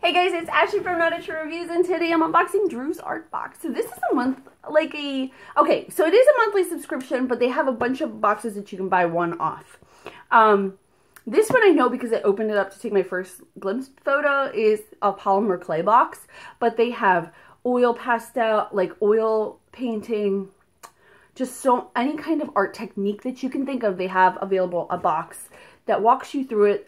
Hey guys, it's Ashley from Not a True Reviews, and today I'm unboxing Drew's art box. So this is a month, so it is a monthly subscription, but they have a bunch of boxes that you can buy one off. This one I know because I opened it up to take my first glimpse photo is a Polymer Clay Box, but they have oil pastel, like oil painting, just so any kind of art technique that you can think of. They have available a box that walks you through it.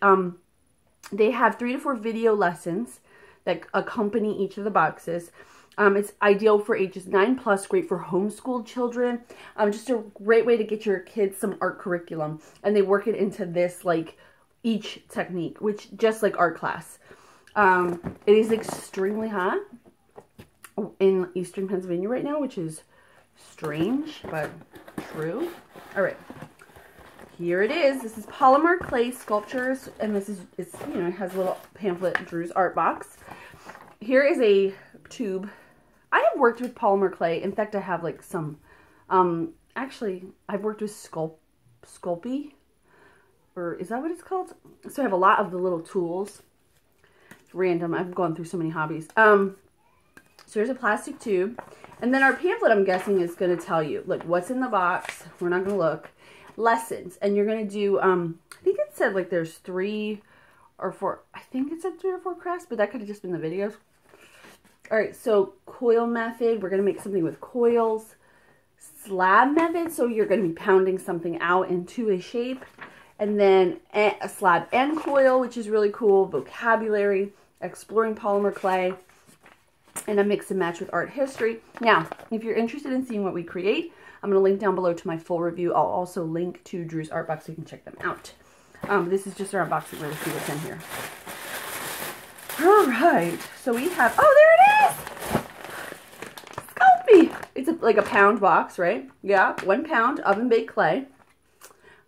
They have 3 to 4 video lessons that accompany each of the boxes. It's ideal for ages 9+, great for homeschooled children. Just a great way to get your kids some art curriculum. And they work it into this, like, each technique, which just like art class. It is extremely hot in eastern Pennsylvania right now, which is strange, but true. All right. Here it is. This is Polymer Clay Sculptures, and this is, it has a little pamphlet, Drew's art box. Here is a tube. I have worked with polymer clay. In fact, I have like some, actually, I've worked with Sculpey, or is that what it's called? So I have a lot of the little tools. It's random. I've gone through so many hobbies. So here's a plastic tube, and then our pamphlet, I'm guessing, is going to tell you, look, what's in the box. We're not going to look. Lessons, and you're going to do, I think it said like there's 3 or 4, I think it said 3 or 4 crafts, but that could have just been the videos. Alright, so coil method, we're going to make something with coils. Slab method, so you're going to be pounding something out into a shape. And then a slab and coil, which is really cool. Vocabulary, exploring polymer clay, and a mix and match with art history. Now, if you're interested in seeing what we create, I'm going to link down below to my full review. I'll also link to Drew's art box so you can check them out. This is just our unboxing. We're going to see what's in here. Alright, so we have, oh, there it is! Sculpey! It's like a pound box, right? Yeah, 1 pound oven baked clay.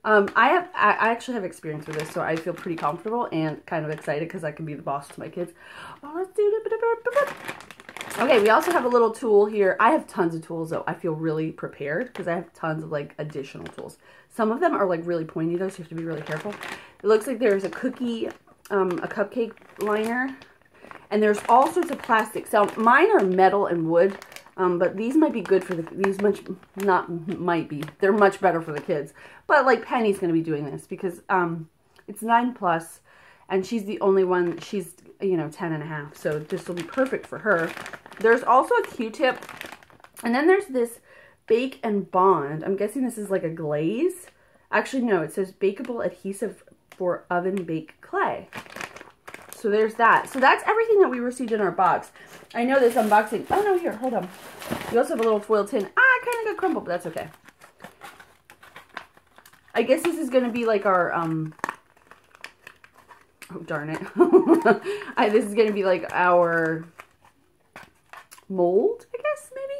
I actually have experience with this, so I feel pretty comfortable and kind of excited because I can be the boss to my kids. Oh, let's do it. Okay, we also have a little tool here. I have tons of tools, though. I feel really prepared because I have tons of, like, additional tools. Some of them are, like, really pointy, though, so you have to be really careful. It looks like there's a cupcake liner, and there's all sorts of plastic. So mine are metal and wood, but these might be good for they're much better for the kids. But, like, Penny's going to be doing this because it's 9+, and she's the only one, she's, 10.5, so this will be perfect for her. There's also a Q-tip, and then there's this Bake and Bond. I'm guessing this is like a glaze. Actually, no, it says bakeable adhesive for oven baked clay. So there's that. So that's everything that we received in our box. I know this unboxing. Oh, no, here, hold on. We also have a little foil tin. It kind of got crumbled, but that's okay. I guess this is going to be like our, oh, darn it. This is going to be like our mold, I guess, maybe?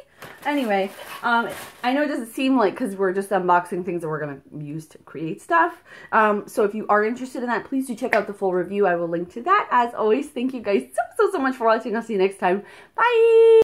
Anyway, I know it doesn't seem like, because we're just unboxing things that we're going to use to create stuff. So if you are interested in that, please do check out the full review. I will link to that. As always, thank you guys so much for watching. I'll see you next time. Bye!